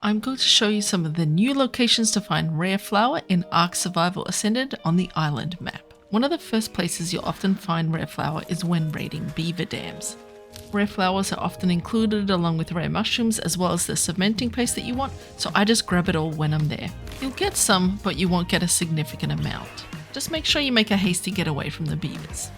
I'm going to show you some of the new locations to find rare flower in Ark Survival Ascended on the island map. One of the first places you'll often find rare flower is when raiding beaver dams. Rare flowers are often included along with rare mushrooms as well as the cementing paste that you want, so I just grab it all when I'm there. You'll get some, but you won't get a significant amount. Just make sure you make a hasty getaway from the beavers.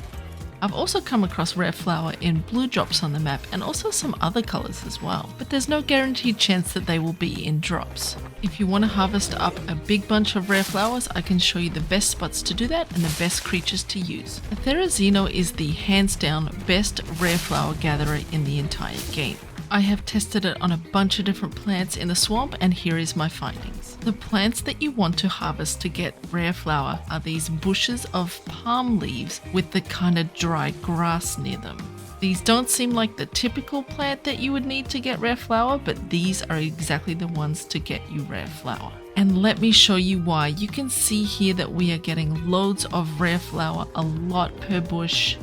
I've also come across rare flower in blue drops on the map and also some other colors as well, but there's no guaranteed chance that they will be in drops. If you want to harvest up a big bunch of rare flowers, I can show you the best spots to do that and the best creatures to use. A Therizino is the hands down best rare flower gatherer in the entire game. I have tested it on a bunch of different plants in the swamp and here is my findings. The plants that you want to harvest to get rare flower are these bushes of palm leaves with the kind of dry grass near them. These don't seem like the typical plant that you would need to get rare flower, but these are exactly the ones to get you rare flower. And let me show you why. You can see here that we are getting loads of rare flower, a lot per bush.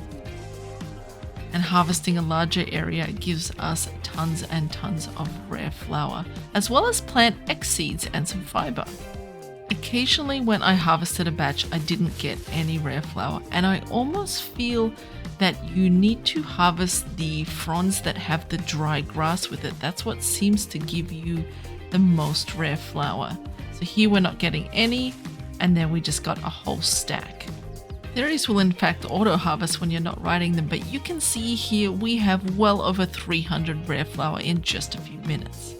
And harvesting a larger area gives us tons and tons of rare flower, as well as plant X seeds and some fiber. Occasionally when I harvested a batch, I didn't get any rare flower, and I almost feel that you need to harvest the fronds that have the dry grass with it. That's what seems to give you the most rare flower. So here we're not getting any, and then we just got a whole stack. Theories will in fact auto-harvest when you're not riding them, but you can see here we have well over 300 rare flower in just a few minutes.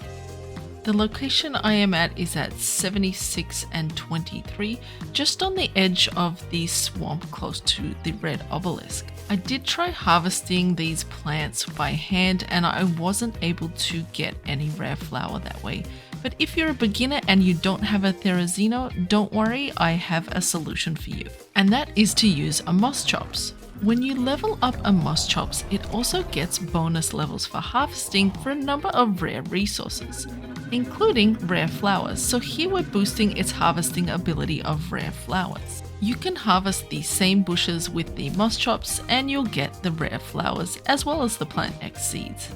The location I am at is at 76 and 23, just on the edge of the swamp close to the red obelisk. I did try harvesting these plants by hand and I wasn't able to get any rare flower that way. But if you're a beginner and you don't have a Therizino, don't worry, I have a solution for you. And that is to use a moss chops. When you level up a moss chops, it also gets bonus levels for harvesting for a number of rare resources, including rare flowers. So here we're boosting its harvesting ability of rare flowers. You can harvest the same bushes with the moss chops and you'll get the rare flowers as well as the plant X seeds.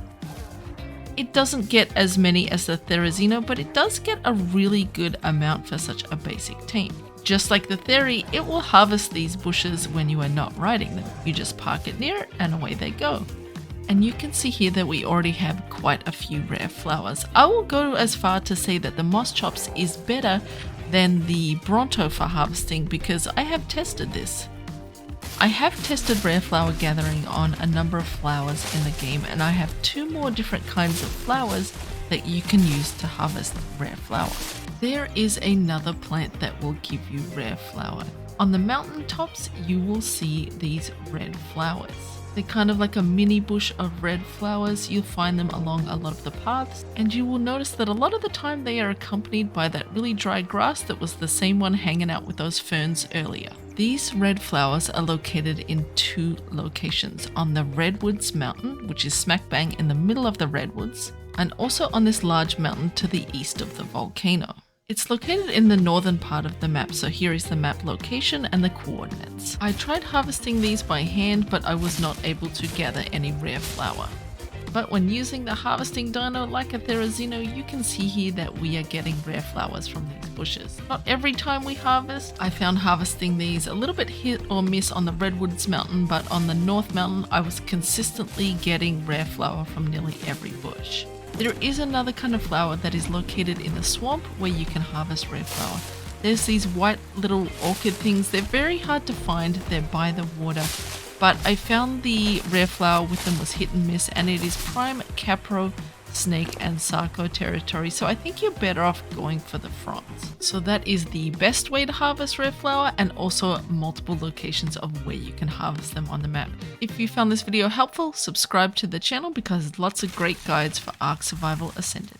It doesn't get as many as the Therizino, but it does get a really good amount for such a basic team. Just like the Theri, it will harvest these bushes when you are not riding them. You just park it near it and away they go. And you can see here that we already have quite a few rare flowers. I will go as far to say that the moss chops is better than the Bronto for harvesting because I have tested this. I have tested rare flower gathering on a number of flowers in the game, and I have two more different kinds of flowers that you can use to harvest rare flower. There is another plant that will give you rare flower. On the mountain tops, you will see these red flowers. They're kind of like a mini bush of red flowers. You'll find them along a lot of the paths, and you will notice that a lot of the time they are accompanied by that really dry grass that was the same one hanging out with those ferns earlier. These red flowers are located in two locations, on the Redwoods Mountain, which is smack bang in the middle of the Redwoods, and also on this large mountain to the east of the volcano. It's located in the northern part of the map, so here is the map location and the coordinates. I tried harvesting these by hand, but I was not able to gather any rare flower. But when using the harvesting dino like a Therizino, you can see here that we are getting rare flowers from these bushes. Not every time we harvest. I found harvesting these a little bit hit or miss on the Redwoods Mountain, but on the North Mountain I was consistently getting rare flower from nearly every bush. There is another kind of flower that is located in the swamp where you can harvest rare flower. There's these white little orchid things. They're very hard to find. They're by the water. But I found the rare flower with them was hit and miss, and it is prime Capro, Snake and Sarco territory, so I think you're better off going for the fronds. So that is the best way to harvest rare flower, and also multiple locations of where you can harvest them on the map. If you found this video helpful, subscribe to the channel because lots of great guides for Ark Survival Ascended.